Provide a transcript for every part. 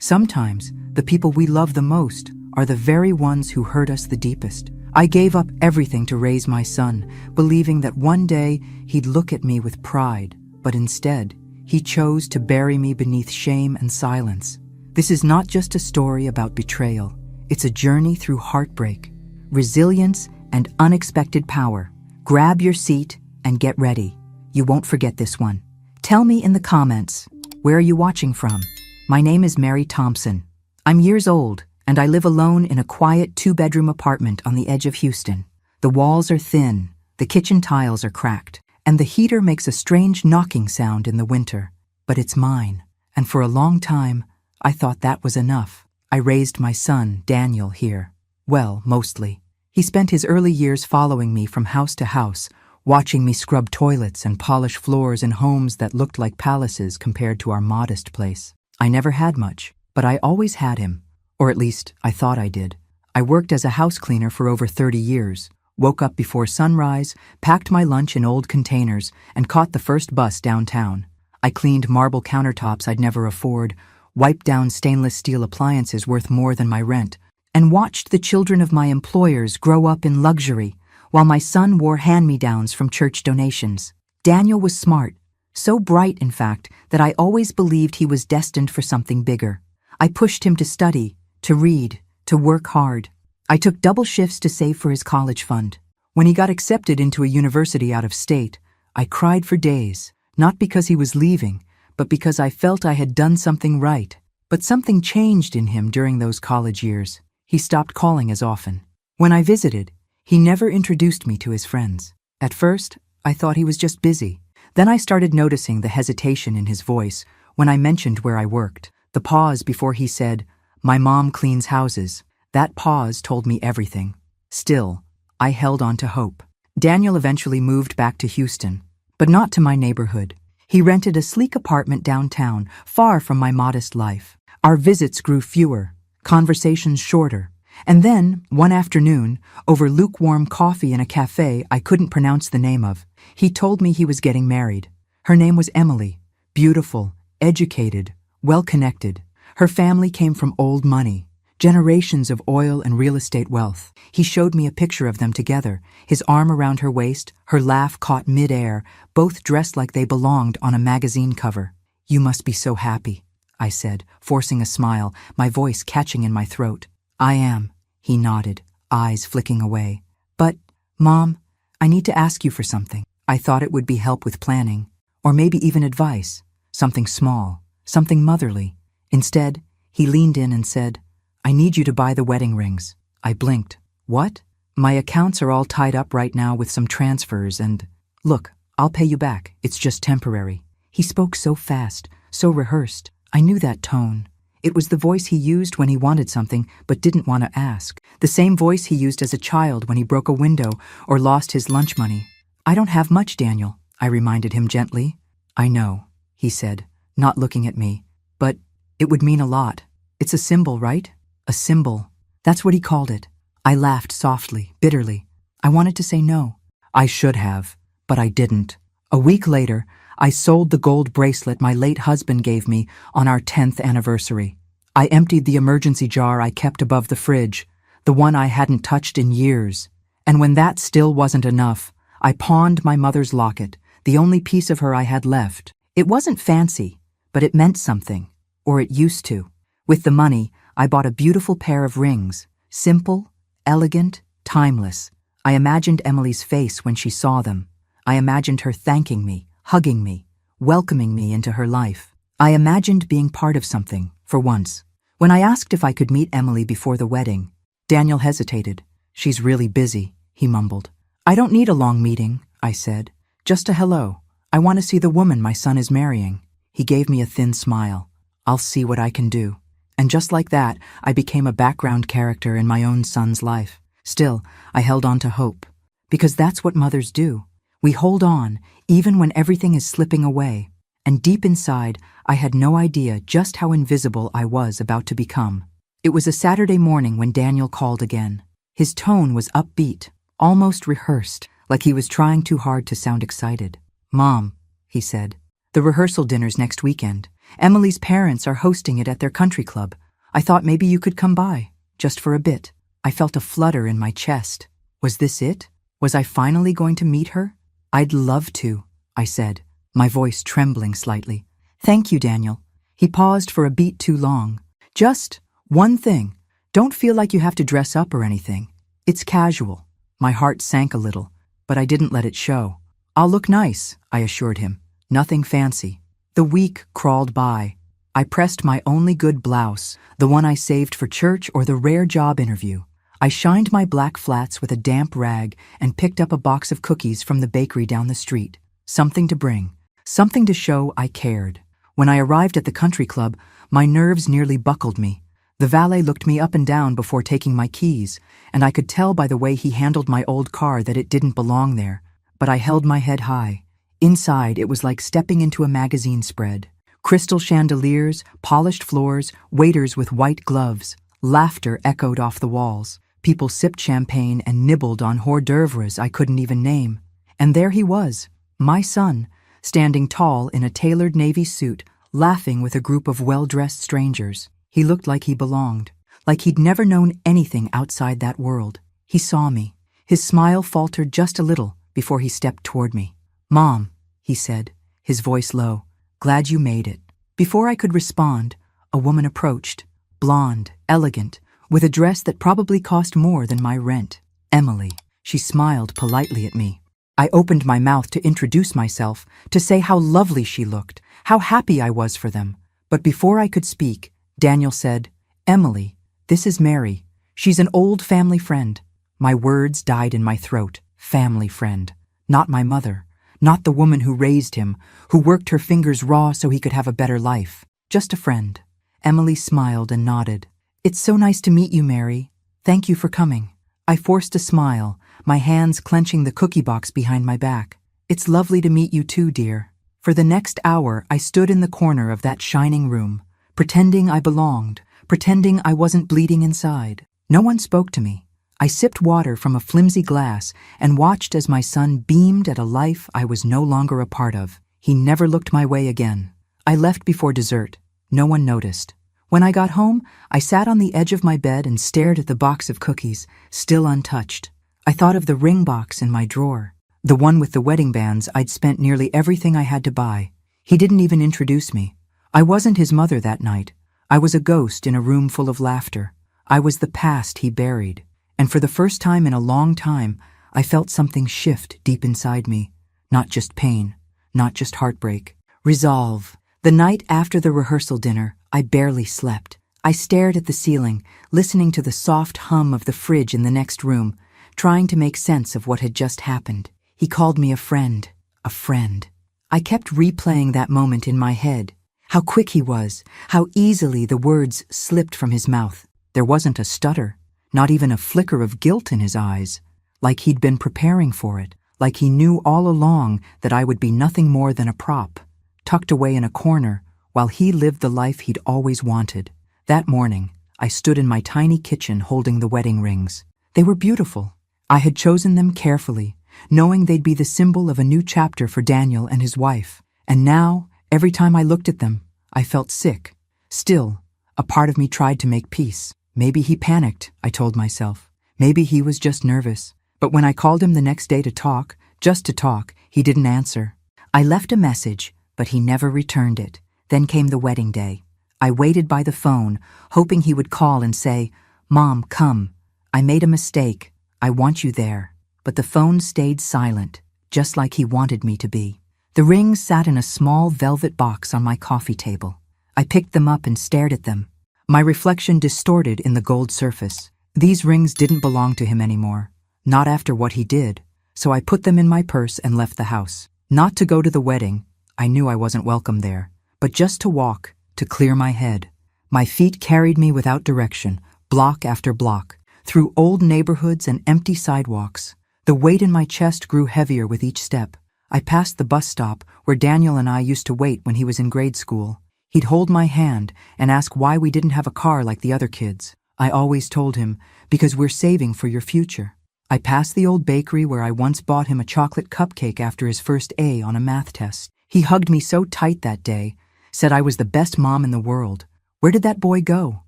Sometimes, the people we love the most are the very ones who hurt us the deepest. I gave up everything to raise my son, believing that one day he'd look at me with pride, but instead, he chose to bury me beneath shame and silence. This is not just a story about betrayal. It's a journey through heartbreak, resilience, and unexpected power. Grab your seat and get ready. You won't forget this one. Tell me in the comments, where are you watching from? My name is Mary Thompson. I'm years old, and I live alone in a quiet 2-bedroom apartment on the edge of Houston. The walls are thin, the kitchen tiles are cracked, and the heater makes a strange knocking sound in the winter. But it's mine, and for a long time, I thought that was enough. I raised my son, Daniel, here. Well, mostly. He spent his early years following me from house to house, watching me scrub toilets and polish floors in homes that looked like palaces compared to our modest place. I never had much, but I always had him. Or at least, I thought I did. I worked as a house cleaner for over 30 years, woke up before sunrise, packed my lunch in old containers, and caught the first bus downtown. I cleaned marble countertops I'd never afford, wiped down stainless steel appliances worth more than my rent, and watched the children of my employers grow up in luxury, while my son wore hand-me-downs from church donations. Daniel was smart, so bright, in fact, that I always believed he was destined for something bigger. I pushed him to study, to read, to work hard. I took double shifts to save for his college fund. When he got accepted into a university out of state, I cried for days, not because he was leaving, but because I felt I had done something right. But something changed in him during those college years. He stopped calling as often. When I visited, he never introduced me to his friends. At first, I thought he was just busy. Then I started noticing the hesitation in his voice when I mentioned where I worked. The pause before he said, "My mom cleans houses." That pause told me everything. Still, I held on to hope. Daniel eventually moved back to Houston, but not to my neighborhood. He rented a sleek apartment downtown, far from my modest life. Our visits grew fewer, conversations shorter, and then, one afternoon, over lukewarm coffee in a cafe I couldn't pronounce the name of, he told me he was getting married. Her name was Emily, beautiful, educated, well-connected. Her family came from old money, generations of oil and real estate wealth. He showed me a picture of them together, his arm around her waist, her laugh caught mid-air, both dressed like they belonged on a magazine cover. "You must be so happy," I said, forcing a smile, my voice catching in my throat. "I am," he nodded, eyes flicking away. "But, Mom, I need to ask you for something." I thought it would be help with planning, or maybe even advice, something small, something motherly. Instead, he leaned in and said, "I need you to buy the wedding rings." I blinked. "What?" "My accounts are all tied up right now with some transfers and—" "Look, I'll pay you back. It's just temporary." He spoke so fast, so rehearsed. I knew that tone. It was the voice he used when he wanted something but didn't want to ask. The same voice he used as a child when he broke a window or lost his lunch money. "I don't have much, Daniel," I reminded him gently. "I know," he said, not looking at me. "But it would mean a lot. It's a symbol, right?" "A symbol." That's what he called it. I laughed softly, bitterly. I wanted to say no. I should have, but I didn't. A week later, I sold the gold bracelet my late husband gave me on our 10th anniversary. I emptied the emergency jar I kept above the fridge, the one I hadn't touched in years. And when that still wasn't enough, I pawned my mother's locket, the only piece of her I had left. It wasn't fancy, but it meant something, or it used to. With the money, I bought a beautiful pair of rings, simple, elegant, timeless. I imagined Emily's face when she saw them. I imagined her thanking me, hugging me, welcoming me into her life. I imagined being part of something, for once. When I asked if I could meet Emily before the wedding, Daniel hesitated. "She's really busy," he mumbled. "I don't need a long meeting," I said. "Just a hello. I want to see the woman my son is marrying." He gave me a thin smile. "I'll see what I can do." And just like that, I became a background character in my own son's life. Still, I held on to hope. Because that's what mothers do. We hold on, even when everything is slipping away. And deep inside, I had no idea just how invisible I was about to become. It was a Saturday morning when Daniel called again. His tone was upbeat, almost rehearsed, like he was trying too hard to sound excited. "Mom," he said, "the rehearsal dinner's next weekend. Emily's parents are hosting it at their country club. I thought maybe you could come by, just for a bit." I felt a flutter in my chest. Was this it? Was I finally going to meet her? "I'd love to," I said, my voice trembling slightly. "Thank you, Daniel." He paused for a beat too long. "Just one thing. Don't feel like you have to dress up or anything. It's casual." My heart sank a little, but I didn't let it show. "I'll look nice," I assured him. "Nothing fancy." The week crawled by. I pressed my only good blouse, the one I saved for church or the rare job interview. I shined my black flats with a damp rag and picked up a box of cookies from the bakery down the street. Something to bring. Something to show I cared. When I arrived at the country club, my nerves nearly buckled me. The valet looked me up and down before taking my keys, and I could tell by the way he handled my old car that it didn't belong there. But I held my head high. Inside, it was like stepping into a magazine spread. Crystal chandeliers, polished floors, waiters with white gloves. Laughter echoed off the walls. People sipped champagne and nibbled on hors d'oeuvres I couldn't even name. And there he was, my son, standing tall in a tailored navy suit, laughing with a group of well-dressed strangers. He looked like he belonged, like he'd never known anything outside that world. He saw me. His smile faltered just a little before he stepped toward me. "Mom," he said, his voice low, "glad you made it." Before I could respond, a woman approached, blonde, elegant, with a dress that probably cost more than my rent. "Emily." She smiled politely at me. I opened my mouth to introduce myself, to say how lovely she looked, how happy I was for them. But before I could speak, Daniel said, "Emily, this is Mary. She's an old family friend." My words died in my throat. Family friend. Not my mother. Not the woman who raised him, who worked her fingers raw so he could have a better life. Just a friend. Emily smiled and nodded. "It's so nice to meet you, Mary. Thank you for coming." I forced a smile, my hands clenching the cookie box behind my back. "It's lovely to meet you too, dear." For the next hour, I stood in the corner of that shining room, pretending I belonged, pretending I wasn't bleeding inside. No one spoke to me. I sipped water from a flimsy glass and watched as my son beamed at a life I was no longer a part of. He never looked my way again. I left before dessert. No one noticed. When I got home, I sat on the edge of my bed and stared at the box of cookies, still untouched. I thought of the ring box in my drawer, the one with the wedding bands I'd spent nearly everything I had to buy. He didn't even introduce me. I wasn't his mother that night. I was a ghost in a room full of laughter. I was the past he buried. And for the first time in a long time, I felt something shift deep inside me. Not just pain, not just heartbreak. Resolve. The night after the rehearsal dinner, I barely slept. I stared at the ceiling, listening to the soft hum of the fridge in the next room, trying to make sense of what had just happened. He called me a friend. A friend. I kept replaying that moment in my head. How quick he was, how easily the words slipped from his mouth. There wasn't a stutter, not even a flicker of guilt in his eyes. Like he'd been preparing for it, like he knew all along that I would be nothing more than a prop, tucked away in a corner, while he lived the life he'd always wanted. That morning, I stood in my tiny kitchen holding the wedding rings. They were beautiful. I had chosen them carefully, knowing they'd be the symbol of a new chapter for Daniel and his wife. And now, every time I looked at them, I felt sick. Still, a part of me tried to make peace. Maybe he panicked, I told myself. Maybe he was just nervous. But when I called him the next day to talk, just to talk, he didn't answer. I left a message, but he never returned it. Then came the wedding day. I waited by the phone, hoping he would call and say, "Mom, come. I made a mistake. I want you there." But the phone stayed silent, just like he wanted me to be. The rings sat in a small velvet box on my coffee table. I picked them up and stared at them. My reflection distorted in the gold surface. These rings didn't belong to him anymore. Not after what he did. So I put them in my purse and left the house. Not to go to the wedding. I knew I wasn't welcome there. But just to walk, to clear my head. My feet carried me without direction, block after block, through old neighborhoods and empty sidewalks. The weight in my chest grew heavier with each step. I passed the bus stop where Daniel and I used to wait when he was in grade school. He'd hold my hand and ask why we didn't have a car like the other kids. I always told him, "Because we're saving for your future." I passed the old bakery where I once bought him a chocolate cupcake after his first A on a math test. He hugged me so tight that day said I was the best mom in the world. Where did that boy go?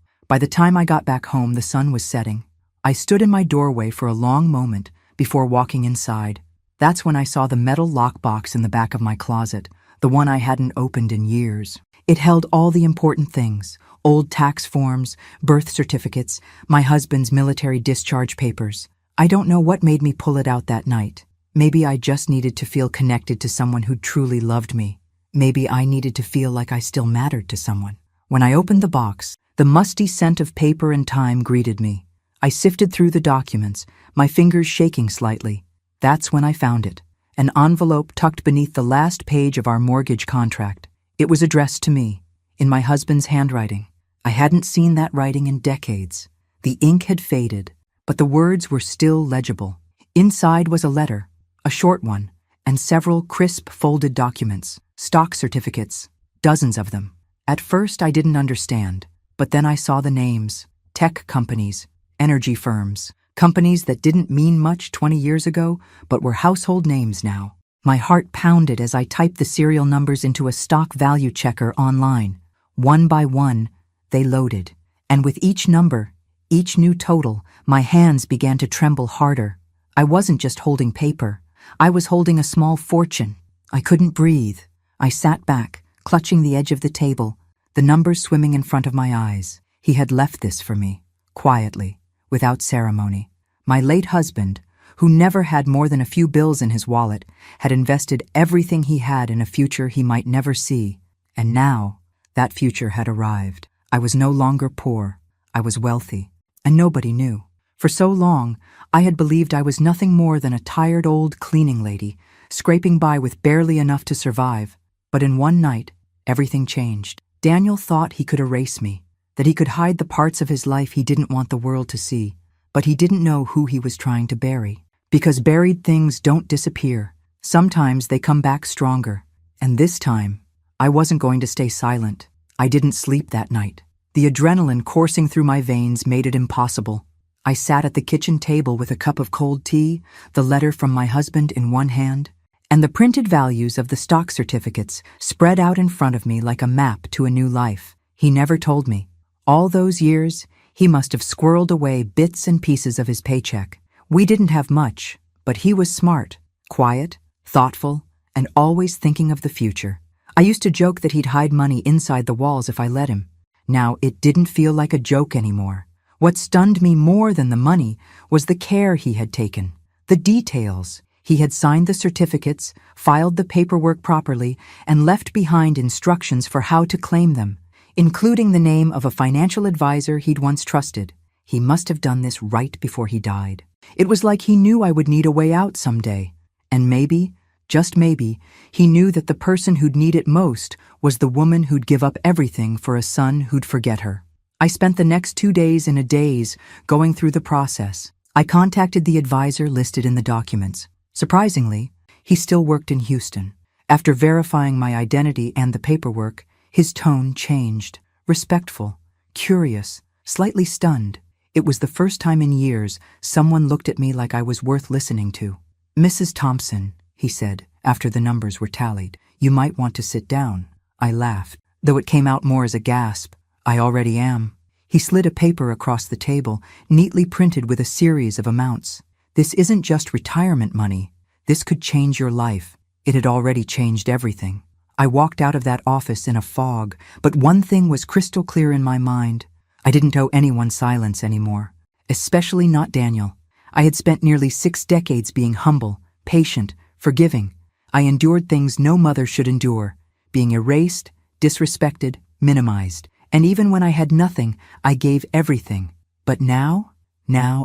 By the time I got back home, the sun was setting. I stood in my doorway for a long moment before walking inside. That's when I saw the metal lockbox in the back of my closet, the one I hadn't opened in years. It held all the important things: old tax forms, birth certificates, my husband's military discharge papers. I don't know what made me pull it out that night. Maybe I just needed to feel connected to someone who truly loved me. Maybe I needed to feel like I still mattered to someone. When I opened the box, the musty scent of paper and time greeted me. I sifted through the documents, my fingers shaking slightly. That's when I found it, an envelope tucked beneath the last page of our mortgage contract. It was addressed to me, in my husband's handwriting. I hadn't seen that writing in decades. The ink had faded, but the words were still legible. Inside was a letter, a short one, and several crisp folded documents, stock certificates, dozens of them. At first I didn't understand, but then I saw the names: tech companies, energy firms, companies that didn't mean much 20 years ago, but were household names now. My heart pounded as I typed the serial numbers into a stock value checker online. One by one, they loaded. And with each number, each new total, my hands began to tremble harder. I wasn't just holding paper. I was holding a small fortune. I couldn't breathe. I sat back, clutching the edge of the table, the numbers swimming in front of my eyes. He had left this for me, quietly, without ceremony. My late husband, who never had more than a few bills in his wallet, had invested everything he had in a future he might never see. And now, that future had arrived. I was no longer poor. I was wealthy. And nobody knew. For so long, I had believed I was nothing more than a tired old cleaning lady, scraping by with barely enough to survive. But in one night, everything changed. Daniel thought he could erase me, that he could hide the parts of his life he didn't want the world to see. But he didn't know who he was trying to bury. Because buried things don't disappear. Sometimes they come back stronger. And this time, I wasn't going to stay silent. I didn't sleep that night. The adrenaline coursing through my veins made it impossible. I sat at the kitchen table with a cup of cold tea, the letter from my husband in one hand, and the printed values of the stock certificates spread out in front of me like a map to a new life. He never told me. All those years, he must have squirreled away bits and pieces of his paycheck. We didn't have much, but he was smart, quiet, thoughtful, and always thinking of the future. I used to joke that he'd hide money inside the walls if I let him. Now it didn't feel like a joke anymore. What stunned me more than the money was the care he had taken, the details. He had signed the certificates, filed the paperwork properly, and left behind instructions for how to claim them, including the name of a financial advisor he'd once trusted. He must have done this right before he died. It was like he knew I would need a way out someday. And maybe, just maybe, he knew that the person who'd need it most was the woman who'd give up everything for a son who'd forget her. I spent the next 2 days in a daze going through the process. I contacted the advisor listed in the documents. Surprisingly, he still worked in Houston. After verifying my identity and the paperwork, his tone changed. Respectful, curious, slightly stunned. It was the first time in years someone looked at me like I was worth listening to. "Mrs. Thompson," he said, after the numbers were tallied, "you might want to sit down." I laughed, though it came out more as a gasp. "I already am." He slid a paper across the table, neatly printed with a series of amounts. "This isn't just retirement money. This could change your life." It had already changed everything. I walked out of that office in a fog, but one thing was crystal clear in my mind. I didn't owe anyone silence anymore, especially not Daniel. I had spent nearly 6 decades being humble, patient, forgiving. I endured things no mother should endure, being erased, disrespected, minimized. And even when I had nothing, I gave everything. But now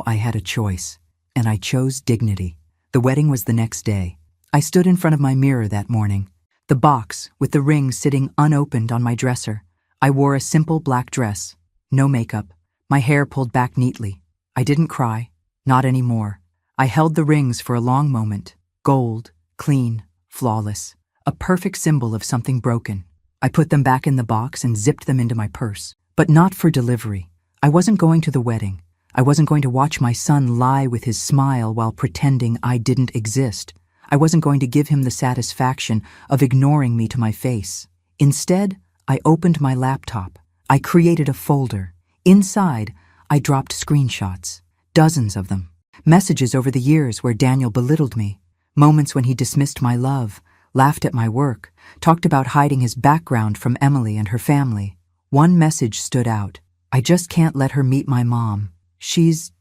I had a choice, and I chose dignity. The wedding was the next day. I stood in front of my mirror that morning, the box with the ring sitting unopened on my dresser. I wore a simple black dress, no makeup, my hair pulled back neatly. I didn't cry, not anymore. I held the rings for a long moment, gold, clean, flawless, a perfect symbol of something broken. I put them back in the box and zipped them into my purse, but not for delivery. I wasn't going to the wedding. I wasn't going to watch my son lie with his smile while pretending I didn't exist. I wasn't going to give him the satisfaction of ignoring me to my face. Instead, I opened my laptop. I created a folder. Inside, I dropped screenshots, dozens of them. Messages over the years where Daniel belittled me, moments when he dismissed my love, laughed at my work, talked about hiding his background from Emily and her family. One message stood out. I just can't let her meet my mom. She's,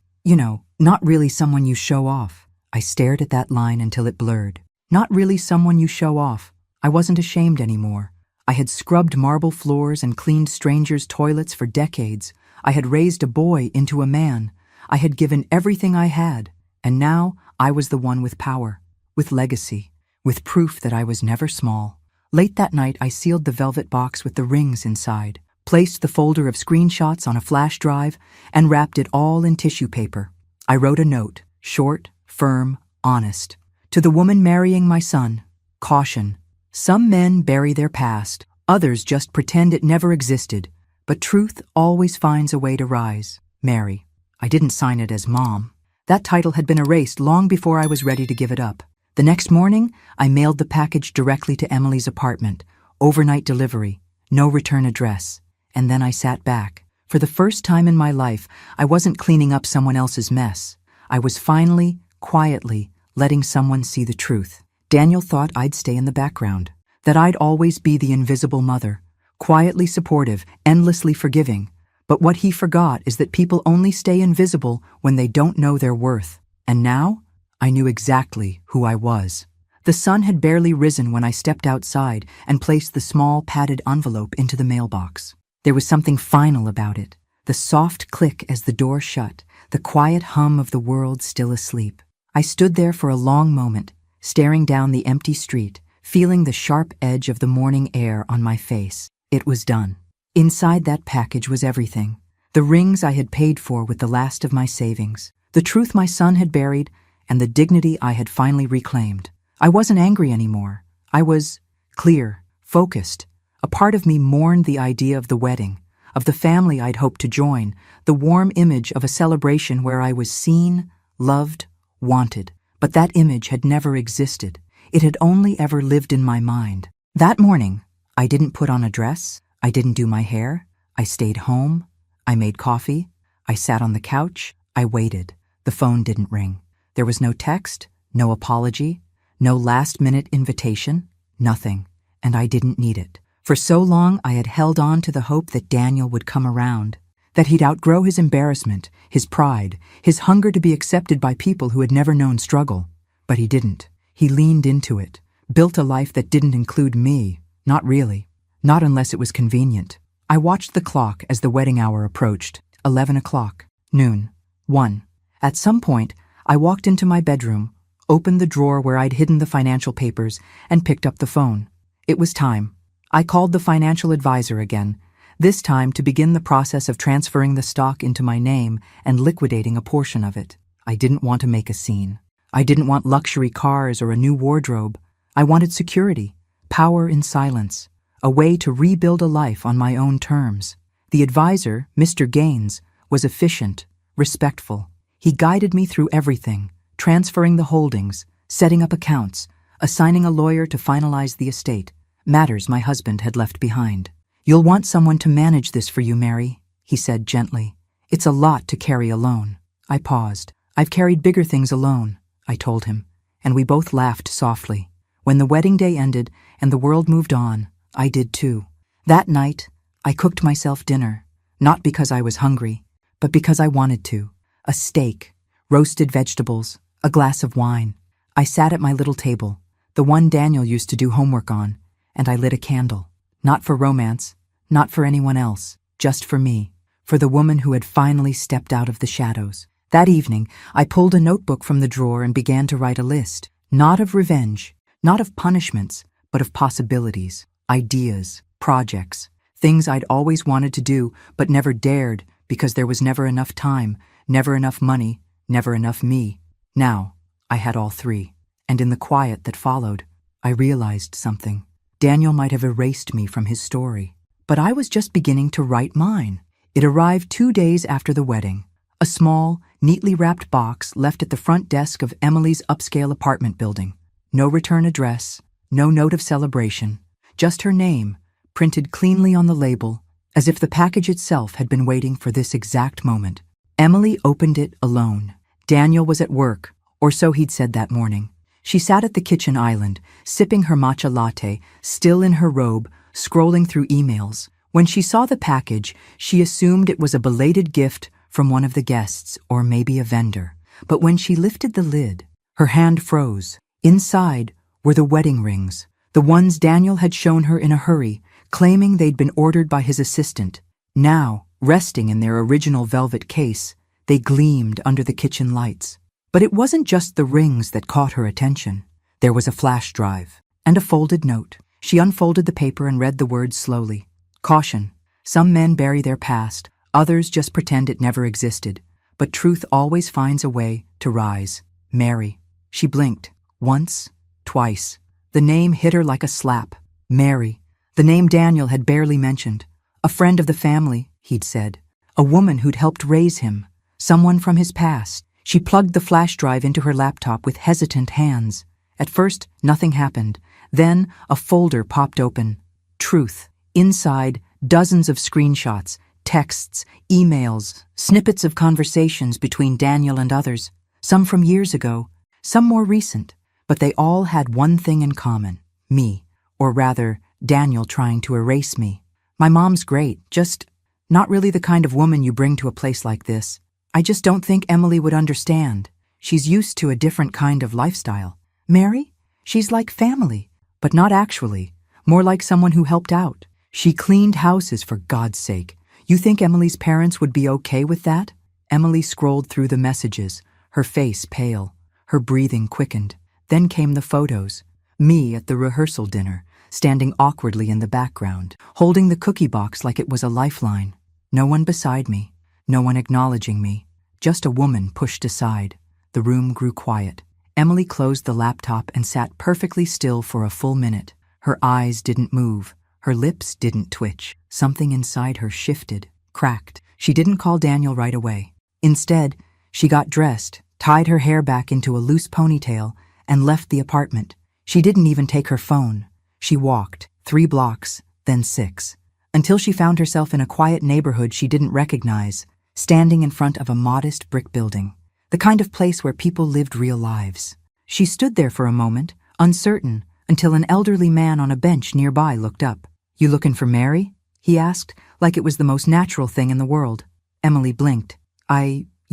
not really someone you show off. I stared at that line until it blurred. Not really someone you show off. I wasn't ashamed anymore. I had scrubbed marble floors and cleaned strangers' toilets for decades. I had raised a boy into a man. I had given everything I had, and now I was the one with power, with legacy, with proof that I was never small. Late that night, I sealed the velvet box with the rings inside, placed the folder of screenshots on a flash drive, and wrapped it all in tissue paper. I wrote a note, short, firm, honest. To the woman marrying my son, caution. Some men bury their past, others just pretend it never existed, but truth always finds a way to rise. Mary. I didn't sign it as Mom. That title had been erased long before I was ready to give it up. The next morning, I mailed the package directly to Emily's apartment, overnight delivery, no return address. And then I sat back. For the first time in my life, I wasn't cleaning up someone else's mess. I was finally, quietly, letting someone see the truth. Daniel thought I'd stay in the background, that I'd always be the invisible mother, quietly supportive, endlessly forgiving. But what he forgot is that people only stay invisible when they don't know their worth. And now, I knew exactly who I was. The sun had barely risen when I stepped outside and placed the small padded envelope into the mailbox. There was something final about it, the soft click as the door shut, the quiet hum of the world still asleep. I stood there for a long moment, staring down the empty street, feeling the sharp edge of the morning air on my face. It was done. Inside that package was everything. The rings I had paid for with the last of my savings, the truth my son had buried, and the dignity I had finally reclaimed. I wasn't angry anymore. I was clear, focused. A part of me mourned the idea of the wedding, of the family I'd hoped to join, the warm image of a celebration where I was seen, loved, wanted. But that image had never existed. It had only ever lived in my mind. That morning, I didn't put on a dress. I didn't do my hair. I stayed home. I made coffee. I sat on the couch. I waited. The phone didn't ring. There was no text, no apology, no last-minute invitation, nothing. And I didn't need it. For so long, I had held on to the hope that Daniel would come around, that he'd outgrow his embarrassment, his pride, his hunger to be accepted by people who had never known struggle. But he didn't. He leaned into it, built a life that didn't include me. Not really. Not unless it was convenient. I watched the clock as the wedding hour approached. 11 o'clock. Noon. 1. At some point, I walked into my bedroom, opened the drawer where I'd hidden the financial papers, and picked up the phone. It was time. I called the financial advisor again, this time to begin the process of transferring the stock into my name and liquidating a portion of it. I didn't want to make a scene. I didn't want luxury cars or a new wardrobe. I wanted security, power in silence, a way to rebuild a life on my own terms. The advisor, Mr. Gaines, was efficient, respectful. He guided me through everything, transferring the holdings, setting up accounts, assigning a lawyer to finalize the estate, matters my husband had left behind. "You'll want someone to manage this for you, Mary," he said gently. "It's a lot to carry alone." I paused. "I've carried bigger things alone," I told him, and we both laughed softly. When the wedding day ended and the world moved on, I did too. That night, I cooked myself dinner, not because I was hungry, but because I wanted to. A steak, roasted vegetables, a glass of wine. I sat at my little table, the one Daniel used to do homework on, and I lit a candle. Not for romance, not for anyone else, just for me, for the woman who had finally stepped out of the shadows. That evening, I pulled a notebook from the drawer and began to write a list, not of revenge, not of punishments, but of possibilities, ideas, projects, things I'd always wanted to do but never dared because there was never enough time, never enough money, never enough me. Now, I had all three, and in the quiet that followed, I realized something. Daniel might have erased me from his story, but I was just beginning to write mine. It arrived 2 days after the wedding. A small, neatly wrapped box left at the front desk of Emily's upscale apartment building. No return address, no note of celebration, just her name, printed cleanly on the label, as if the package itself had been waiting for this exact moment. Emily opened it alone. Daniel was at work, or so he'd said that morning. She sat at the kitchen island, sipping her matcha latte, still in her robe, scrolling through emails. When she saw the package, she assumed it was a belated gift from one of the guests, or maybe a vendor. But when she lifted the lid, her hand froze. Inside were the wedding rings, the ones Daniel had shown her in a hurry, claiming they'd been ordered by his assistant. Now, resting in their original velvet case, they gleamed under the kitchen lights. But it wasn't just the rings that caught her attention. There was a flash drive and a folded note. She unfolded the paper and read the words slowly. Caution. Some men bury their past, others just pretend it never existed. But truth always finds a way to rise. Mary. She blinked. Once, twice. The name hit her like a slap. Mary. The name Daniel had barely mentioned. A friend of the family, he'd said. A woman who'd helped raise him. Someone from his past. She plugged the flash drive into her laptop with hesitant hands. At first, nothing happened. Then, a folder popped open. Truth. Inside, dozens of screenshots, texts, emails, snippets of conversations between Daniel and others. Some from years ago, some more recent. But they all had one thing in common. Me. Or rather, Daniel trying to erase me. My mom's great, just not really the kind of woman you bring to a place like this. I just don't think Emily would understand. She's used to a different kind of lifestyle. Mary? She's like family, but not actually. More like someone who helped out. She cleaned houses, for God's sake. You think Emily's parents would be okay with that? Emily scrolled through the messages, her face pale, her breathing quickened. Then came the photos. Me at the rehearsal dinner, standing awkwardly in the background, holding the cookie box like it was a lifeline. No one beside me. No one acknowledging me. Just a woman pushed aside. The room grew quiet. Emily closed the laptop and sat perfectly still for a full minute. Her eyes didn't move. Her lips didn't twitch. Something inside her shifted, cracked. She didn't call Daniel right away. Instead, she got dressed, tied her hair back into a loose ponytail, and left the apartment. She didn't even take her phone. She walked 3 blocks, then 6, until she found herself in a quiet neighborhood she didn't recognize, standing in front of a modest brick building, the kind of place where people lived real lives. She stood there for a moment, uncertain, until an elderly man on a bench nearby looked up. "You looking for Mary?" he asked, like it was the most natural thing in the world. Emily blinked.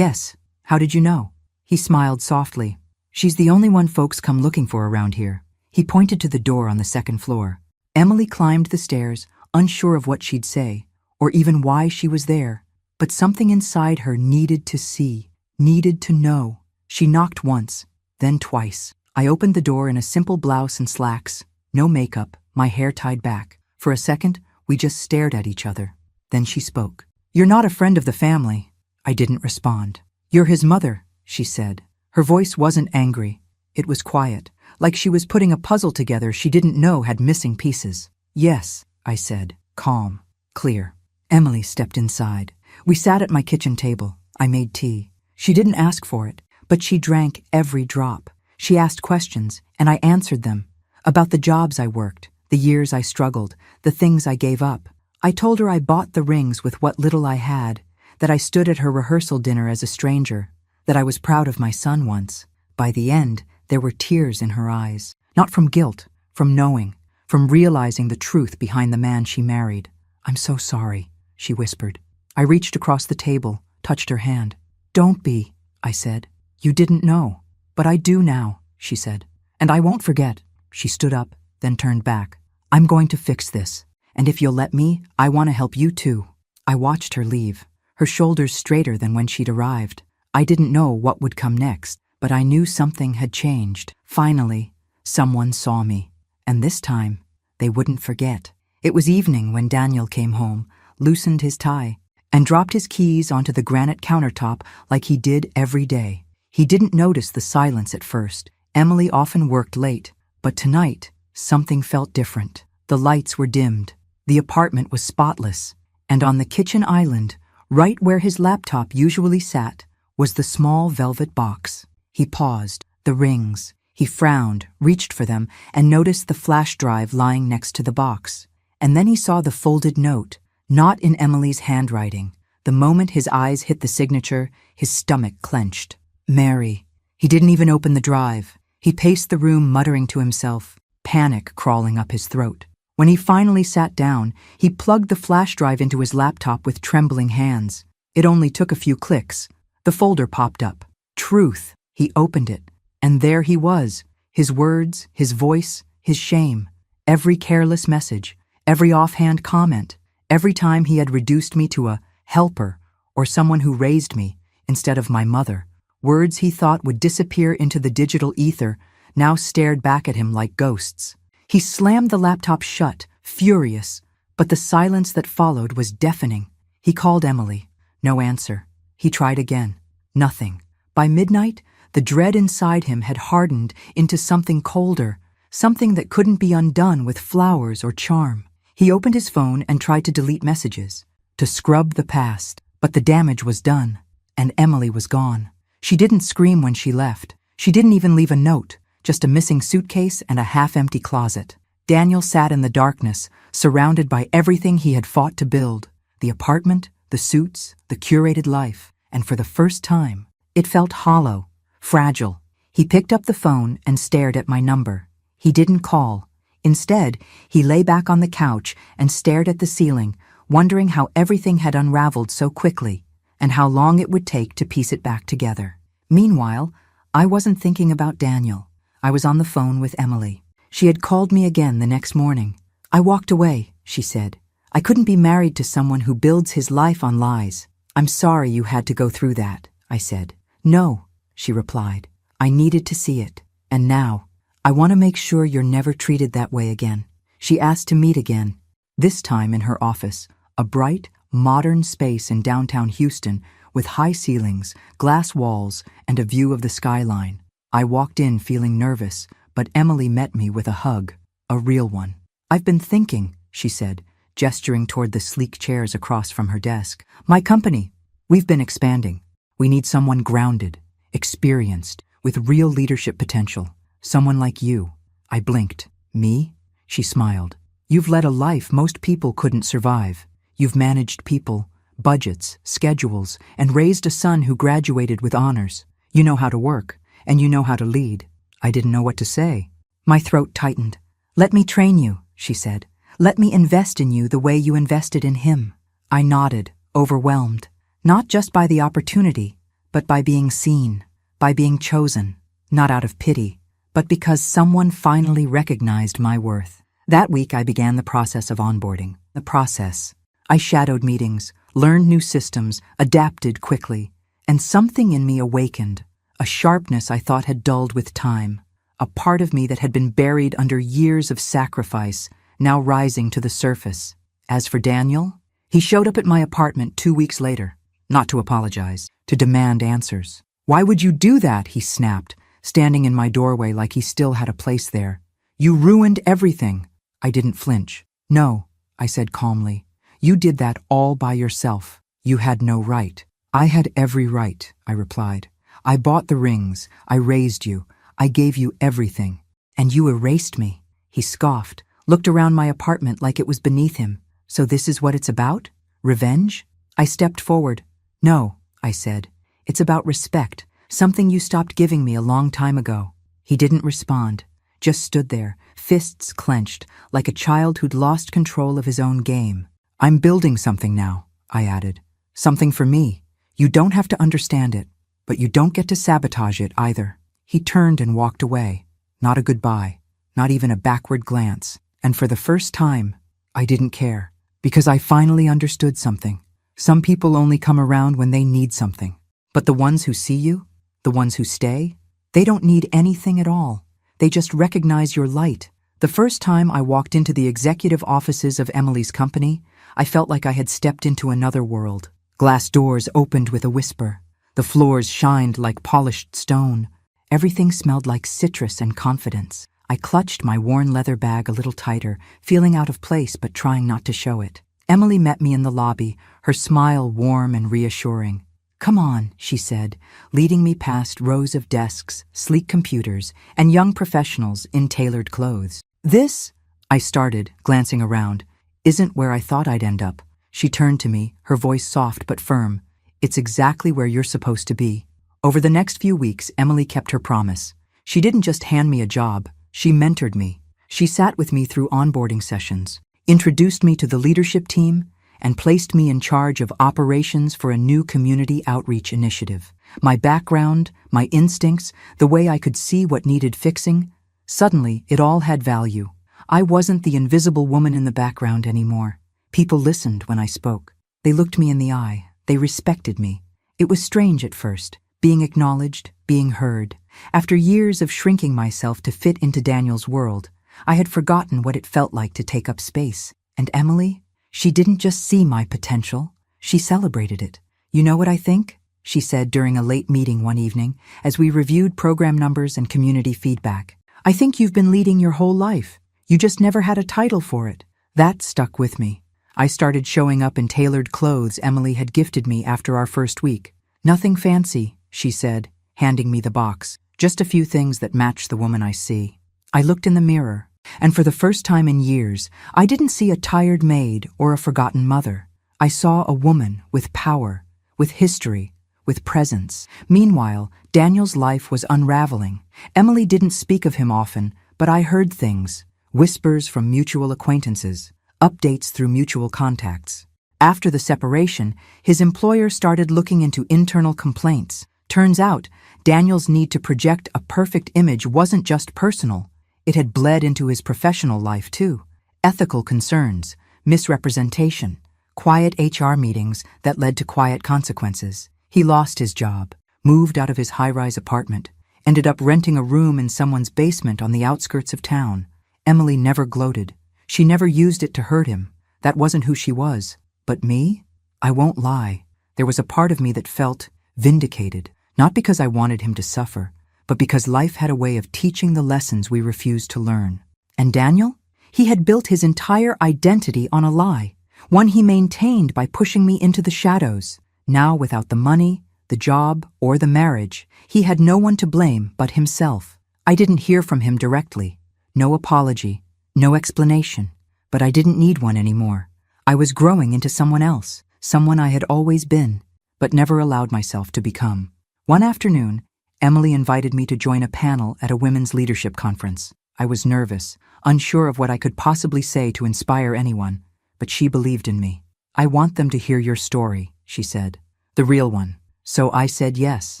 Yes. How did you know?" He smiled softly. "She's the only one folks come looking for around here." He pointed to the door on the 2nd floor. Emily climbed the stairs, unsure of what she'd say, or even why she was there. But something inside her needed to see, needed to know. She knocked once, then twice. I opened the door in a simple blouse and slacks, no makeup, my hair tied back. For a second, we just stared at each other. Then she spoke. "You're not a friend of the family." I didn't respond. "You're his mother," she said. Her voice wasn't angry. It was quiet, like she was putting a puzzle together she didn't know had missing pieces. "Yes," I said, calm, clear. Emily stepped inside. We sat at my kitchen table. I made tea. She didn't ask for it, but she drank every drop. She asked questions, and I answered them. About the jobs I worked, the years I struggled, the things I gave up. I told her I bought the rings with what little I had, that I stood at her rehearsal dinner as a stranger, that I was proud of my son once. By the end, there were tears in her eyes. Not from guilt, from knowing, from realizing the truth behind the man she married. "I'm so sorry," she whispered. I reached across the table, touched her hand. "Don't be," I said. "You didn't know." "But I do now," she said. "And I won't forget." She stood up, then turned back. "I'm going to fix this. And if you'll let me, I want to help you too." I watched her leave, her shoulders straighter than when she'd arrived. I didn't know what would come next, but I knew something had changed. Finally, someone saw me. And this time, they wouldn't forget. It was evening when Daniel came home, loosened his tie, and dropped his keys onto the granite countertop like he did every day. He didn't notice the silence at first. Emily often worked late, but tonight, something felt different. The lights were dimmed. The apartment was spotless. And on the kitchen island, right where his laptop usually sat, was the small velvet box. He paused. The rings. He frowned, reached for them, and noticed the flash drive lying next to the box. And then he saw the folded note, not in Emily's handwriting. The moment his eyes hit the signature, his stomach clenched. Mary. He didn't even open the drive. He paced the room muttering to himself, panic crawling up his throat. When he finally sat down, he plugged the flash drive into his laptop with trembling hands. It only took a few clicks. The folder popped up. Truth. He opened it. And there he was. His words, his voice, his shame. Every careless message, every offhand comment, every time he had reduced me to a helper or someone who raised me instead of my mother. Words he thought would disappear into the digital ether now stared back at him like ghosts. He slammed the laptop shut, furious, but the silence that followed was deafening. He called Emily. No answer. He tried again. Nothing. By midnight, the dread inside him had hardened into something colder, something that couldn't be undone with flowers or charm. He opened his phone and tried to delete messages, to scrub the past, but the damage was done, and Emily was gone. She didn't scream when she left. She didn't even leave a note, just a missing suitcase and a half-empty closet. Daniel sat in the darkness, surrounded by everything he had fought to build, the apartment, the suits, the curated life, and for the first time, it felt hollow, fragile. He picked up the phone and stared at my number. He didn't call. Instead, he lay back on the couch and stared at the ceiling, wondering how everything had unraveled so quickly, and how long it would take to piece it back together. Meanwhile, I wasn't thinking about Daniel. I was on the phone with Emily. She had called me again the next morning. I walked away, she said. I couldn't be married to someone who builds his life on lies. I'm sorry you had to go through that, I said. No, she replied. I needed to see it. And now, I want to make sure you're never treated that way again. She asked to meet again, this time in her office, a bright, modern space in downtown Houston with high ceilings, glass walls, and a view of the skyline. I walked in feeling nervous, but Emily met me with a hug, a real one. I've been thinking, she said, gesturing toward the sleek chairs across from her desk. My company, we've been expanding. We need someone grounded, experienced, with real leadership potential. Someone like you. I blinked. Me? She smiled. You've led a life most people couldn't survive. You've managed people, budgets, schedules, and raised a son who graduated with honors. You know how to work, and you know how to lead. I didn't know what to say. My throat tightened. Let me train you, she said. Let me invest in you the way you invested in him. I nodded, overwhelmed, not just by the opportunity, but by being seen, by being chosen, not out of pity, but because someone finally recognized my worth. That week I began the process of onboarding. The process. I shadowed meetings, learned new systems, adapted quickly, and something in me awakened, a sharpness I thought had dulled with time, a part of me that had been buried under years of sacrifice, now rising to the surface. As for Daniel, he showed up at my apartment 2 weeks later, not to apologize, to demand answers. Why would you do that? He snapped, standing in my doorway like he still had a place there. You ruined everything. I didn't flinch. No, I said calmly. You did that all by yourself. You had no right. I had every right, I replied. I bought the rings. I raised you. I gave you everything. And you erased me. He scoffed, looked around my apartment like it was beneath him. So this is what it's about? Revenge? I stepped forward. No, I said. It's about respect, something you stopped giving me a long time ago. He didn't respond, just stood there, fists clenched, like a child who'd lost control of his own game. I'm building something now, I added. Something for me. You don't have to understand it, but you don't get to sabotage it either. He turned and walked away. Not a goodbye, not even a backward glance. And for the first time, I didn't care, because I finally understood something. Some people only come around when they need something. But the ones who see you, the ones who stay, they don't need anything at all. They just recognize your light. The first time I walked into the executive offices of Emily's company, I felt like I had stepped into another world. Glass doors opened with a whisper. The floors shined like polished stone. Everything smelled like citrus and confidence. I clutched my worn leather bag a little tighter, feeling out of place but trying not to show it. Emily met me in the lobby, her smile warm and reassuring. Come on, she said, leading me past rows of desks, sleek computers, and young professionals in tailored clothes. This, I started, glancing around. isn't where I thought I'd end up." She turned to me, her voice soft but firm. "It's exactly where you're supposed to be." Over the next few weeks, Emily kept her promise. She didn't just hand me a job, she mentored me. She sat with me through onboarding sessions, introduced me to the leadership team, and placed me in charge of operations for a new community outreach initiative. My background, my instincts, the way I could see what needed fixing, suddenly it all had value. I wasn't the invisible woman in the background anymore. People listened when I spoke. They looked me in the eye. They respected me. It was strange at first, being acknowledged, being heard. After years of shrinking myself to fit into Daniel's world, I had forgotten what it felt like to take up space. And Emily? She didn't just see my potential, she celebrated it. "You know what I think?" she said during a late meeting one evening as we reviewed program numbers and community feedback. "I think you've been leading your whole life. You just never had a title for it." That stuck with me. I started showing up in tailored clothes Emily had gifted me after our first week. "Nothing fancy," she said, handing me the box. "Just a few things that match the woman I see." I looked in the mirror, and for the first time in years, I didn't see a tired maid or a forgotten mother. I saw a woman with power, with history, with presence. Meanwhile, Daniel's life was unraveling. Emily didn't speak of him often, but I heard things, whispers from mutual acquaintances, updates through mutual contacts. After the separation, his employer started looking into internal complaints. Turns out, Daniel's need to project a perfect image wasn't just personal. It had bled into his professional life too. Ethical concerns, misrepresentation, quiet HR meetings that led to quiet consequences. He lost his job, moved out of his high-rise apartment, ended up renting a room in someone's basement on the outskirts of town. Emily never gloated. She never used it to hurt him. That wasn't who she was. But me? I won't lie. There was a part of me that felt vindicated, not because I wanted him to suffer, but because life had a way of teaching the lessons we refused to learn. And Daniel? He had built his entire identity on a lie, one he maintained by pushing me into the shadows. Now, without the money, the job, or the marriage, he had no one to blame but himself. I didn't hear from him directly. No apology, no explanation. But I didn't need one anymore. I was growing into someone else, someone I had always been, but never allowed myself to become. One afternoon, Emily invited me to join a panel at a women's leadership conference. I was nervous, unsure of what I could possibly say to inspire anyone, but she believed in me. "I want them to hear your story," she said. "The real one." So I said yes.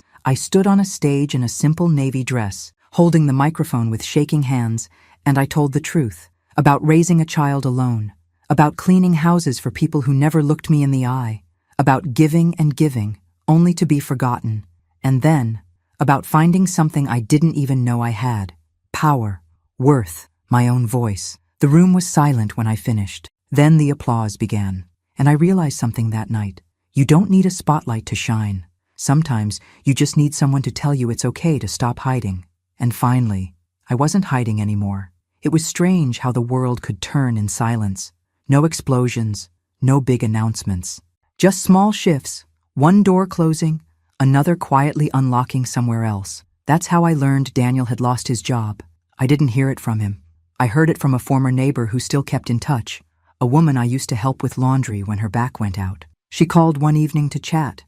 I stood on a stage in a simple navy dress, holding the microphone with shaking hands, and I told the truth about raising a child alone, about cleaning houses for people who never looked me in the eye, about giving and giving, only to be forgotten, and then about finding something I didn't even know I had: power, worth, my own voice. The room was silent when I finished. Then the applause began, and I realized something that night. You don't need a spotlight to shine. Sometimes you just need someone to tell you it's okay to stop hiding. And finally, I wasn't hiding anymore. It was strange how the world could turn in silence. No explosions, no big announcements. Just small shifts, one door closing, another quietly unlocking somewhere else. That's how I learned Daniel had lost his job. I didn't hear it from him. I heard it from a former neighbor who still kept in touch, a woman I used to help with laundry when her back went out. She called one evening to chat,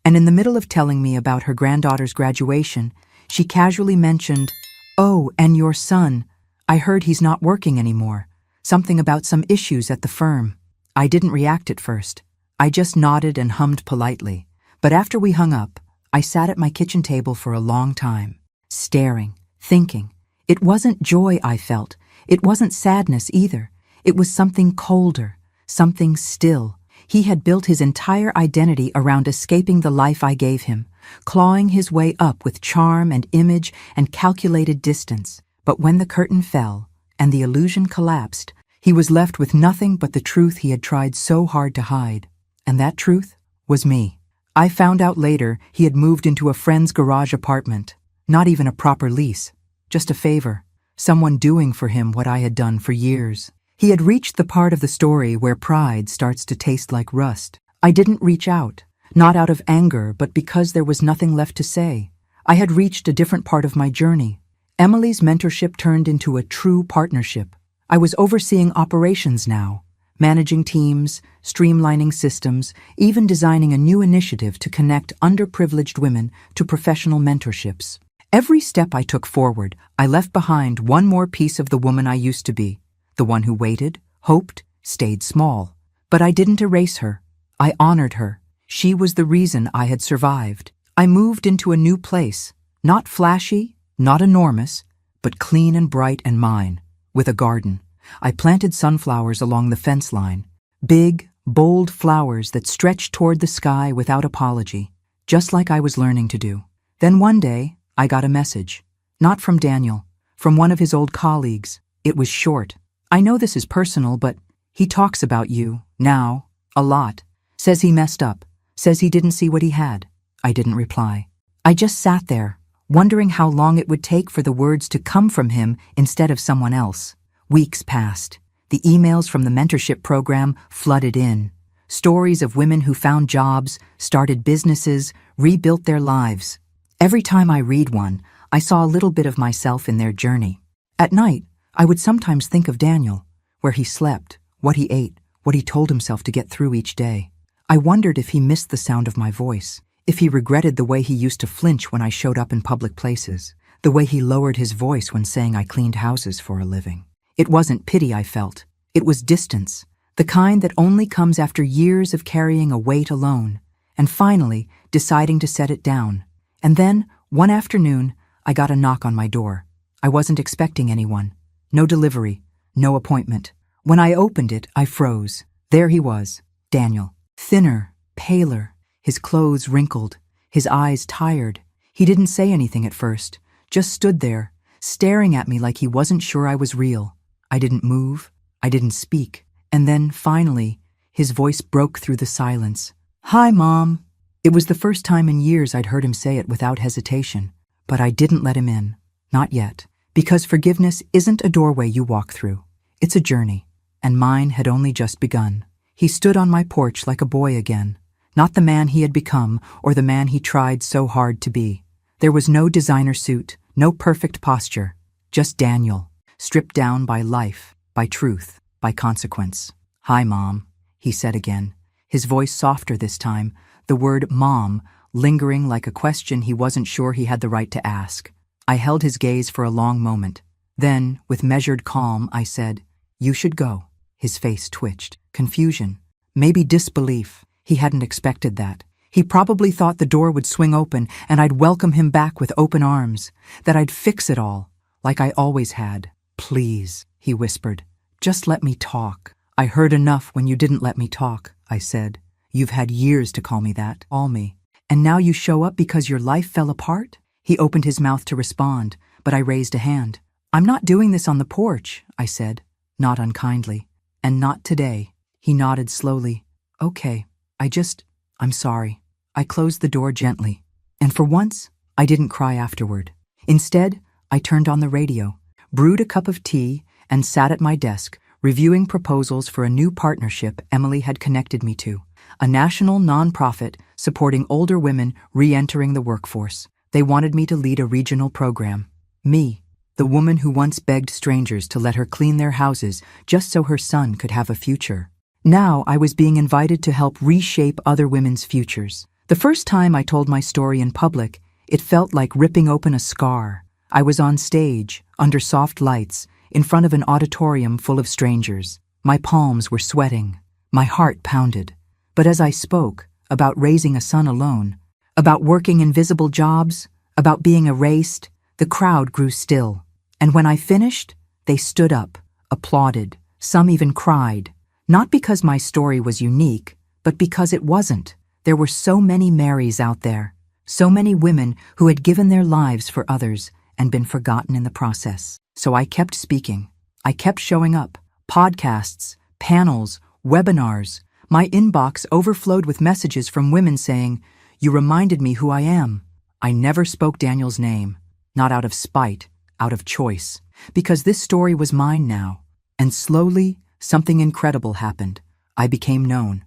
and in the middle of telling me about her granddaughter's graduation, she casually mentioned, "Oh, and your son. I heard he's not working anymore. Something about some issues at the firm." I didn't react at first. I just nodded and hummed politely. But after we hung up, I sat at my kitchen table for a long time, staring, thinking. It wasn't joy I felt. It wasn't sadness either. It was something colder, something still. He had built his entire identity around escaping the life I gave him, clawing his way up with charm and image and calculated distance. But when the curtain fell and the illusion collapsed, he was left with nothing but the truth he had tried so hard to hide. And that truth was me. I found out later he had moved into a friend's garage apartment. Not even a proper lease, just a favor. Someone doing for him what I had done for years. He had reached the part of the story where pride starts to taste like rust. I didn't reach out, not out of anger, but because there was nothing left to say. I had reached a different part of my journey. Emily's mentorship turned into a true partnership. I was overseeing operations now, managing teams, streamlining systems, even designing a new initiative to connect underprivileged women to professional mentorships. Every step I took forward, I left behind one more piece of the woman I used to be, the one who waited, hoped, stayed small. But I didn't erase her. I honored her. She was the reason I had survived. I moved into a new place, not flashy, not enormous, but clean and bright and mine, with a garden. I planted sunflowers along the fence line, big, bold flowers that stretched toward the sky without apology, just like I was learning to do. Then one day, I got a message. Not from Daniel, from one of his old colleagues. It was short. I know this is personal, but he talks about you, now, a lot. Says he messed up. Says he didn't see what he had. I didn't reply. I just sat there, wondering how long it would take for the words to come from him instead of someone else. Weeks passed. The emails from the mentorship program flooded in. Stories of women who found jobs, started businesses, rebuilt their lives. Every time I read one, I saw a little bit of myself in their journey. At night, I would sometimes think of Daniel, where he slept, what he ate, what he told himself to get through each day. I wondered if he missed the sound of my voice, if he regretted the way he used to flinch when I showed up in public places, the way he lowered his voice when saying I cleaned houses for a living. It wasn't pity I felt. It was distance, the kind that only comes after years of carrying a weight alone, and finally deciding to set it down. And then, one afternoon, I got a knock on my door. I wasn't expecting anyone. No delivery, no appointment. When I opened it, I froze. There he was, Daniel. Thinner, paler, his clothes wrinkled, his eyes tired. He didn't say anything at first, just stood there, staring at me like he wasn't sure I was real. I didn't move, I didn't speak, and then, finally, his voice broke through the silence. "Hi, Mom." It was the first time in years I'd heard him say it without hesitation, but I didn't let him in. Not yet, because forgiveness isn't a doorway you walk through. It's a journey, and mine had only just begun. He stood on my porch like a boy again, not the man he had become or the man he tried so hard to be. There was no designer suit, no perfect posture, just Daniel, stripped down by life, by truth, by consequence. "Hi, Mom," he said again, his voice softer this time, the word Mom lingering like a question he wasn't sure he had the right to ask. I held his gaze for a long moment. Then, with measured calm, I said, "You should go." His face twitched. Confusion, maybe disbelief. He hadn't expected that. He probably thought the door would swing open and I'd welcome him back with open arms, that I'd fix it all, like I always had. "Please," he whispered, "just let me talk." "I heard enough when you didn't let me talk," I said. "You've had years to call me that, all me. And now you show up because your life fell apart?" He opened his mouth to respond, but I raised a hand. "I'm not doing this on the porch," I said, not unkindly. "And not today." He nodded slowly. "Okay, I'm sorry." I closed the door gently. And for once, I didn't cry afterward. Instead, I turned on the radio, brewed a cup of tea, and sat at my desk, reviewing proposals for a new partnership Emily had connected me to, a national nonprofit supporting older women re-entering the workforce. They wanted me to lead a regional program. Me, the woman who once begged strangers to let her clean their houses just so her son could have a future. Now I was being invited to help reshape other women's futures. The first time I told my story in public, it felt like ripping open a scar. I was on stage, under soft lights, in front of an auditorium full of strangers. My palms were sweating. My heart pounded. But as I spoke about raising a son alone, about working invisible jobs, about being erased, the crowd grew still. And when I finished, they stood up, applauded. Some even cried. Not because my story was unique, but because it wasn't. There were so many Marys out there, so many women who had given their lives for others and been forgotten in the process. So I kept speaking. I kept showing up. Podcasts, panels, webinars. My inbox overflowed with messages from women saying, "You reminded me who I am." I never spoke Daniel's name, not out of spite, out of choice, because this story was mine now. And slowly, something incredible happened. I became known.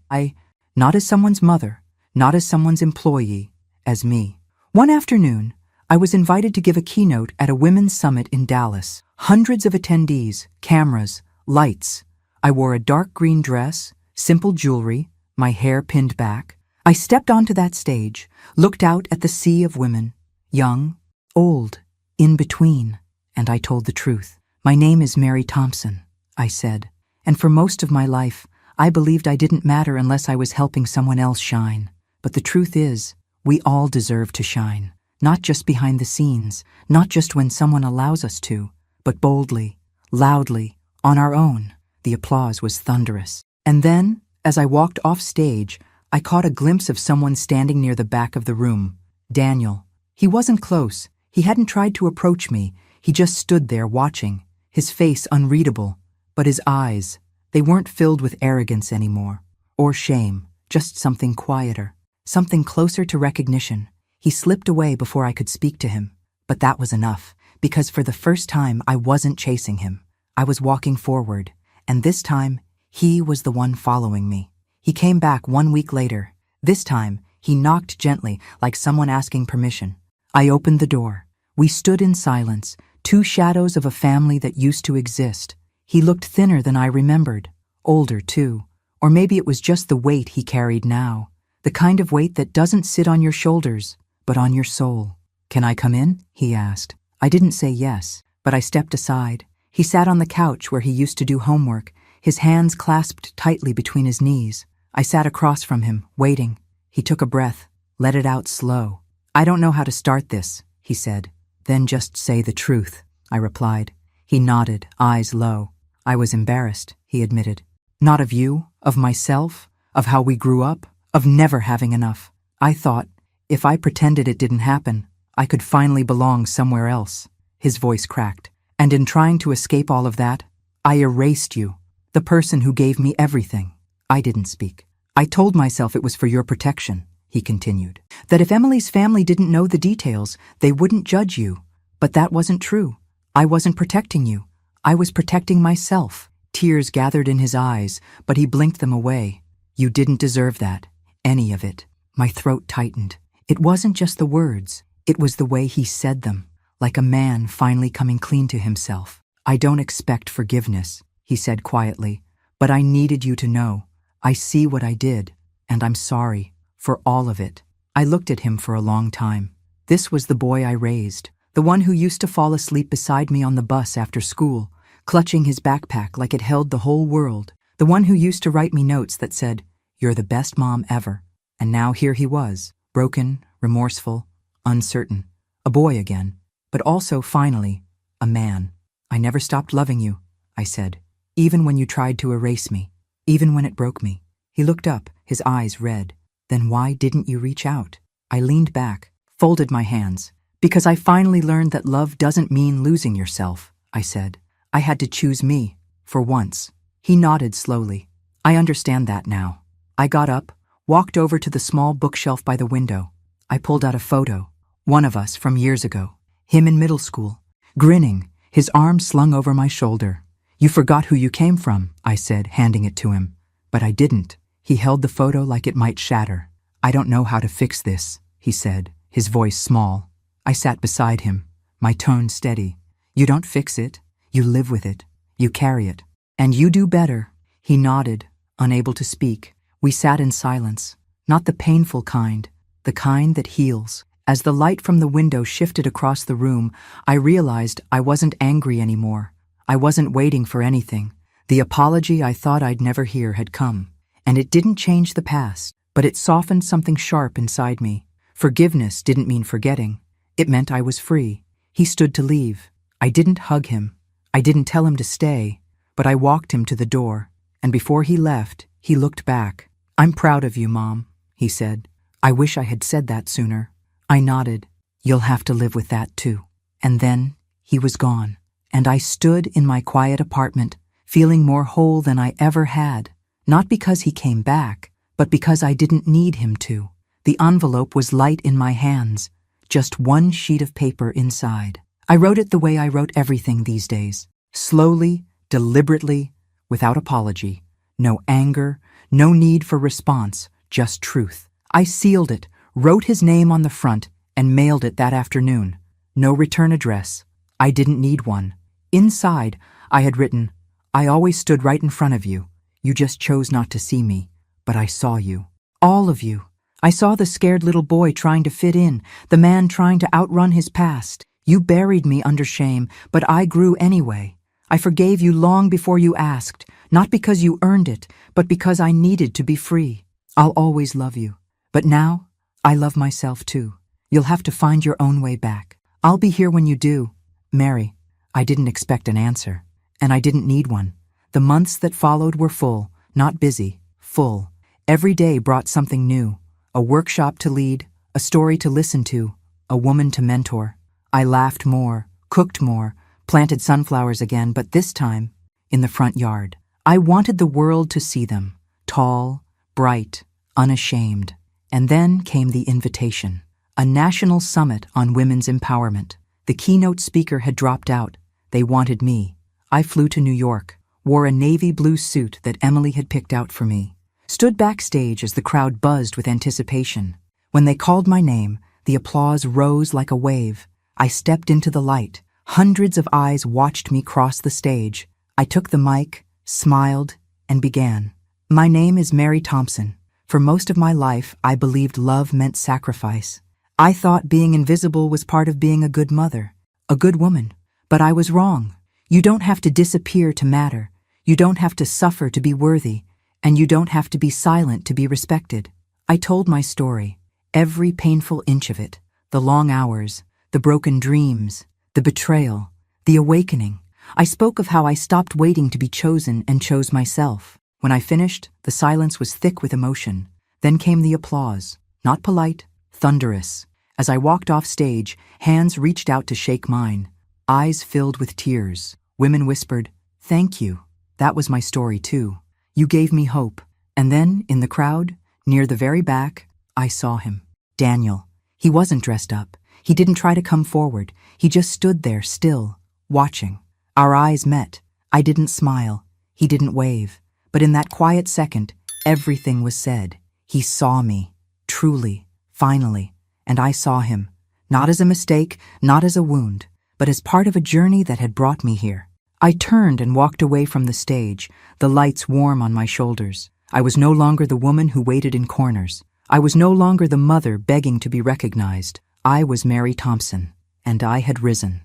Not as someone's mother, not as someone's employee, as me. One afternoon, I was invited to give a keynote at a women's summit in Dallas. Hundreds of attendees, cameras, lights. I wore a dark green dress, simple jewelry, my hair pinned back. I stepped onto that stage, looked out at the sea of women, young, old, in between, and I told the truth. My name is Mary Thompson, I said, and for most of my life, I believed I didn't matter unless I was helping someone else shine. But the truth is, we all deserve to shine, not just behind the scenes, not just when someone allows us to, but boldly, loudly, on our own. The applause was thunderous. And then, as I walked off stage, I caught a glimpse of someone standing near the back of the room. Daniel. He wasn't close. He hadn't tried to approach me. He just stood there watching, his face unreadable. But his eyes, they weren't filled with arrogance anymore, or shame, just something quieter, something closer to recognition. He slipped away before I could speak to him. But that was enough, because for the first time I wasn't chasing him. I was walking forward, and this time, he was the one following me. He came back 1 week later. This time, he knocked gently, like someone asking permission. I opened the door. We stood in silence, two shadows of a family that used to exist. He looked thinner than I remembered, older too. Or maybe it was just the weight he carried now, the kind of weight that doesn't sit on your shoulders, but on your soul. "Can I come in?" he asked. I didn't say yes, but I stepped aside. He sat on the couch where he used to do homework, his hands clasped tightly between his knees. I sat across from him, waiting. He took a breath, let it out slow. "I don't know how to start this," he said. "Then just say the truth," I replied. He nodded, eyes low. "I was embarrassed," he admitted. "Not of you, of myself, of how we grew up, of never having enough. I thought, if I pretended it didn't happen, I could finally belong somewhere else." His voice cracked. "And in trying to escape all of that, I erased you, the person who gave me everything." I didn't speak. "I told myself it was for your protection," he continued. "That if Emily's family didn't know the details, they wouldn't judge you. But that wasn't true. I wasn't protecting you. I was protecting myself." Tears gathered in his eyes, but he blinked them away. "You didn't deserve that. Any of it." My throat tightened. It wasn't just the words. It was the way he said them, like a man finally coming clean to himself. "I don't expect forgiveness," he said quietly, "but I needed you to know. I see what I did, and I'm sorry for all of it." I looked at him for a long time. This was the boy I raised, the one who used to fall asleep beside me on the bus after school, clutching his backpack like it held the whole world, the one who used to write me notes that said, "You're the best mom ever." And now here he was, broken, remorseful, uncertain, a boy again, but also, finally, a man. "I never stopped loving you," I said, "even when you tried to erase me, even when it broke me." He looked up, his eyes red. "Then why didn't you reach out?" I leaned back, folded my hands. "Because I finally learned that love doesn't mean losing yourself," I said. "I had to choose me, for once." He nodded slowly. "I understand that now." I got up, walked over to the small bookshelf by the window. I pulled out a photo, one of us from years ago, him in middle school, grinning, his arm slung over my shoulder. "You forgot who you came from," I said, handing it to him. But I didn't. He held the photo like it might shatter. "I don't know how to fix this," he said, his voice small. I sat beside him, my tone steady. "You don't fix it. You live with it. You carry it. And you do better." He nodded, unable to speak. We sat in silence, not the painful kind, the kind that heals. As the light from the window shifted across the room, I realized I wasn't angry anymore. I wasn't waiting for anything. The apology I thought I'd never hear had come. And it didn't change the past, but it softened something sharp inside me. Forgiveness didn't mean forgetting. It meant I was free. He stood to leave. I didn't hug him. I didn't tell him to stay, but I walked him to the door. And before he left, he looked back. "I'm proud of you, Mom," he said. "I wish I had said that sooner." I nodded. "You'll have to live with that too." And then he was gone, and I stood in my quiet apartment, feeling more whole than I ever had. Not because he came back, but because I didn't need him to. The envelope was light in my hands, just one sheet of paper inside. I wrote it the way I wrote everything these days, slowly, deliberately, without apology. No anger, no need for response, just truth. I sealed it, wrote his name on the front, and mailed it that afternoon. No return address. I didn't need one. Inside, I had written, I always stood right in front of you. You just chose not to see me, but I saw you. All of you. I saw the scared little boy trying to fit in, the man trying to outrun his past. You buried me under shame, but I grew anyway. I forgave you long before you asked, not because you earned it, but because I needed to be free. I'll always love you. But now, I love myself too. You'll have to find your own way back. I'll be here when you do. Mary, I didn't expect an answer, and I didn't need one. The months that followed were full, not busy, full. Every day brought something new. A workshop to lead, a story to listen to, a woman to mentor. I laughed more, cooked more, planted sunflowers again, but this time, in the front yard. I wanted the world to see them, tall, bright, unashamed. And then came the invitation. A national summit on women's empowerment. The keynote speaker had dropped out. They wanted me. I flew to New York, wore a navy blue suit that Emily had picked out for me, stood backstage as the crowd buzzed with anticipation. When they called my name, the applause rose like a wave. I stepped into the light. Hundreds of eyes watched me cross the stage. I took the mic, smiled, and began. My name is Mary Thompson. For most of my life, I believed love meant sacrifice. I thought being invisible was part of being a good mother, a good woman. But I was wrong. You don't have to disappear to matter. You don't have to suffer to be worthy. And you don't have to be silent to be respected. I told my story, every painful inch of it, the long hours, the broken dreams, the betrayal, the awakening. I spoke of how I stopped waiting to be chosen and chose myself. When I finished, the silence was thick with emotion. Then came the applause, not polite, thunderous. As I walked off stage, hands reached out to shake mine. Eyes filled with tears. Women whispered, "Thank you. That was my story too. You gave me hope." And then, in the crowd, near the very back, I saw him. Daniel. He wasn't dressed up. He didn't try to come forward. He just stood there, still, watching. Our eyes met. I didn't smile. He didn't wave. But in that quiet second, everything was said. He saw me, truly, finally, and I saw him, not as a mistake, not as a wound, but as part of a journey that had brought me here. I turned and walked away from the stage, the lights warm on my shoulders. I was no longer the woman who waited in corners. I was no longer the mother begging to be recognized. I was Mary Thompson, and I had risen.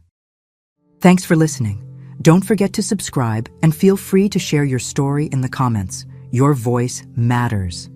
Thanks for listening. Don't forget to subscribe and feel free to share your story in the comments. Your voice matters.